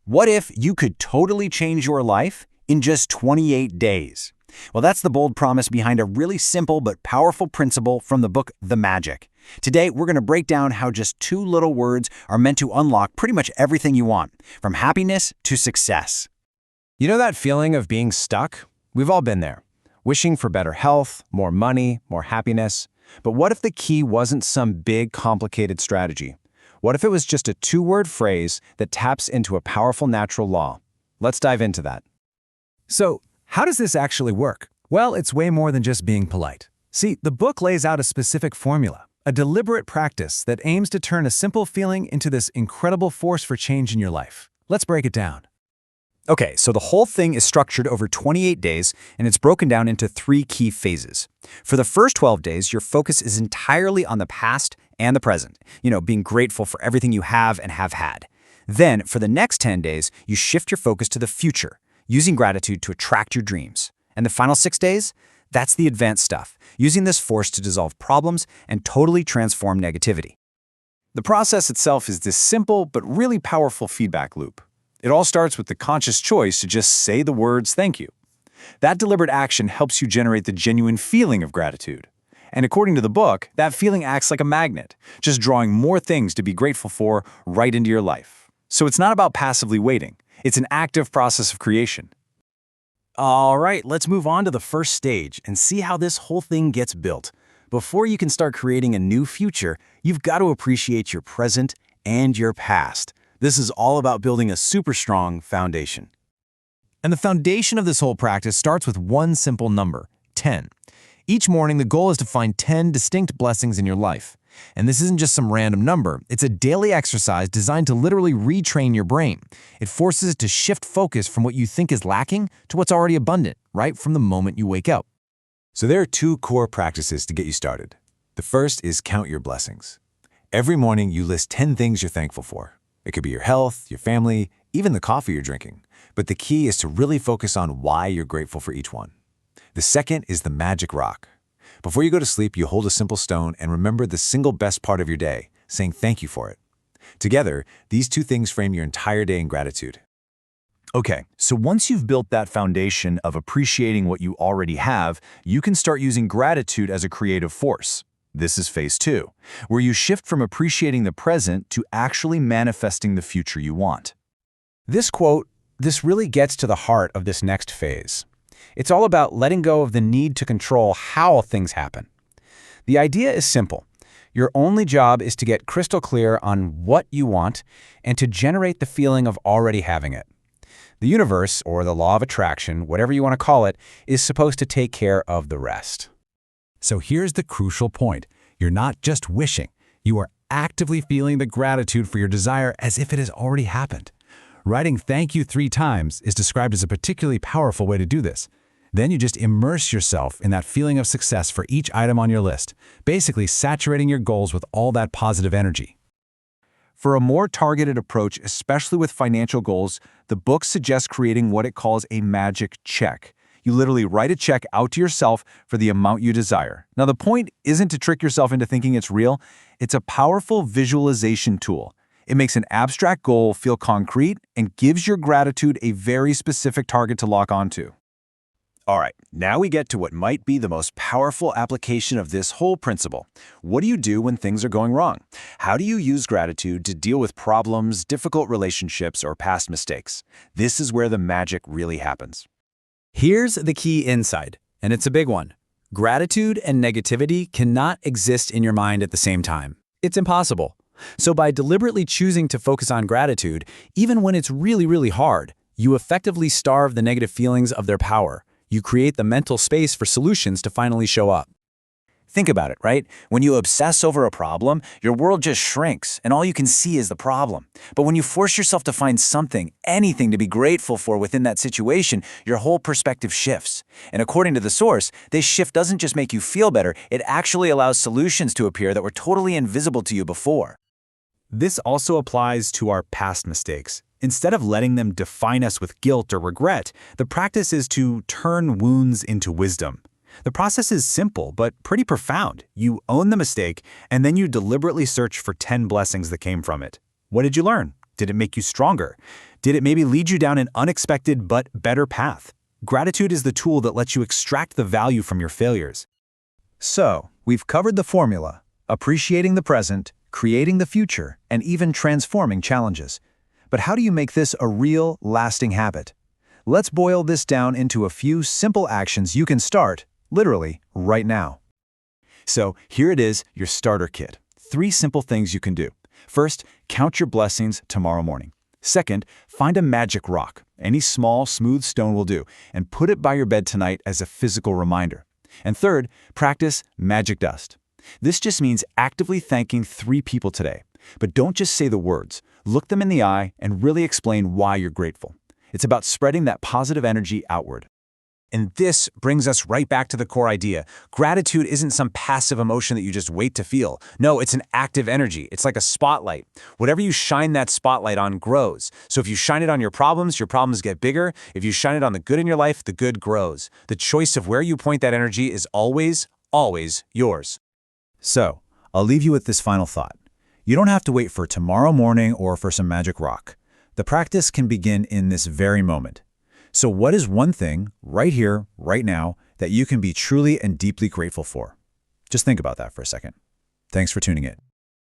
What if you could totally change your life in just 28 days? Well, that's the bold promise behind a really simple but powerful principle from the book The Magic. Today, we're going to break down how just 2 little words are meant to unlock pretty much everything you want, from happiness to success. You know that feeling of being stuck? We've all been there, wishing for better health, more money, more happiness. But what if the key wasn't some big, complicated strategy? What if it was just a 2-word phrase that taps into a powerful natural law? Let's dive into that. So, how does this actually work? Well, it's way more than just being polite. See, the book lays out a specific formula, a deliberate practice that aims to turn a simple feeling into this incredible force for change in your life. Let's break it down. Okay, so the whole thing is structured over 28 days, and it's broken down into 3 key phases. For the first 12 days, your focus is entirely on the past and the present, being grateful for everything you have and have had. Then, for the next 10 days, you shift your focus to the future, using gratitude to attract your dreams. And the final 6 days? That's the advanced stuff, using this force to dissolve problems and totally transform negativity. The process itself is this simple but really powerful feedback loop. It all starts with the conscious choice to just say the words thank you. That deliberate action helps you generate the genuine feeling of gratitude. And according to the book, that feeling acts like a magnet, just drawing more things to be grateful for right into your life. So it's not about passively waiting. It's an active process of creation. All right, let's move on to the first stage and see how this whole thing gets built. Before you can start creating a new future, you've got to appreciate your present and your past. This is all about building a super strong foundation. And the foundation of this whole practice starts with one simple number, 10. Each morning, the goal is to find 10 distinct blessings in your life. And this isn't just some random number. It's a daily exercise designed to literally retrain your brain. It forces it to shift focus from what you think is lacking to what's already abundant, right from the moment you wake up. So there are 2 core practices to get you started. The first is count your blessings. Every morning, you list 10 things you're thankful for. It could be your health, your family, even the coffee you're drinking. But the key is to really focus on why you're grateful for each one. The second is the magic rock. Before you go to sleep, you hold a simple stone and remember the single best part of your day, saying thank you for it. Together, these 2 things frame your entire day in gratitude. Okay, so once you've built that foundation of appreciating what you already have, you can start using gratitude as a creative force. This is phase 2, where you shift from appreciating the present to actually manifesting the future you want. This really gets to the heart of this next phase. It's all about letting go of the need to control how things happen. The idea is simple. Your only job is to get crystal clear on what you want and to generate the feeling of already having it. The universe, or the law of attraction, whatever you want to call it, is supposed to take care of the rest. So here's the crucial point. You're not just wishing. You are actively feeling the gratitude for your desire as if it has already happened. Writing thank you 3 times is described as a particularly powerful way to do this. Then you just immerse yourself in that feeling of success for each item on your list, basically saturating your goals with all that positive energy. For a more targeted approach, especially with financial goals, the book suggests creating what it calls a magic check. You literally write a check out to yourself for the amount you desire. Now, the point isn't to trick yourself into thinking it's real. It's a powerful visualization tool. It makes an abstract goal feel concrete and gives your gratitude a very specific target to lock onto. All right, now we get to what might be the most powerful application of this whole principle. What do you do when things are going wrong? How do you use gratitude to deal with problems, difficult relationships, or past mistakes? This is where the magic really happens. Here's the key insight, and it's a big one. Gratitude and negativity cannot exist in your mind at the same time. It's impossible. So by deliberately choosing to focus on gratitude, even when it's really, really hard, you effectively starve the negative feelings of their power. You create the mental space for solutions to finally show up. Think about it, right? When you obsess over a problem, your world just shrinks, and all you can see is the problem. But when you force yourself to find something, anything to be grateful for within that situation, your whole perspective shifts. And according to the source, this shift doesn't just make you feel better, it actually allows solutions to appear that were totally invisible to you before. This also applies to our past mistakes. Instead of letting them define us with guilt or regret, the practice is to turn wounds into wisdom. The process is simple, but pretty profound. You own the mistake, and then you deliberately search for 10 blessings that came from it. What did you learn? Did it make you stronger? Did it maybe lead you down an unexpected but better path? Gratitude is the tool that lets you extract the value from your failures. So, we've covered the formula: appreciating the present, creating the future, and even transforming challenges. But how do you make this a real, lasting habit? Let's boil this down into a few simple actions you can start, literally, right now. So, here it is, your starter kit. 3 simple things you can do. First, count your blessings tomorrow morning. Second, find a magic rock. Any small, smooth stone will do, and put it by your bed tonight as a physical reminder. And third, practice magic dust. This just means actively thanking 3 people today. But don't just say the words. Look them in the eye and really explain why you're grateful. It's about spreading that positive energy outward. And this brings us right back to the core idea. Gratitude isn't some passive emotion that you just wait to feel. No, it's an active energy. It's like a spotlight. Whatever you shine that spotlight on grows. So if you shine it on your problems get bigger. If you shine it on the good in your life, the good grows. The choice of where you point that energy is always, always yours. So, I'll leave you with this final thought. You don't have to wait for tomorrow morning or for some magic rock. The practice can begin in this very moment. So what is one thing, right here, right now, that you can be truly and deeply grateful for? Just think about that for a second. Thanks for tuning in.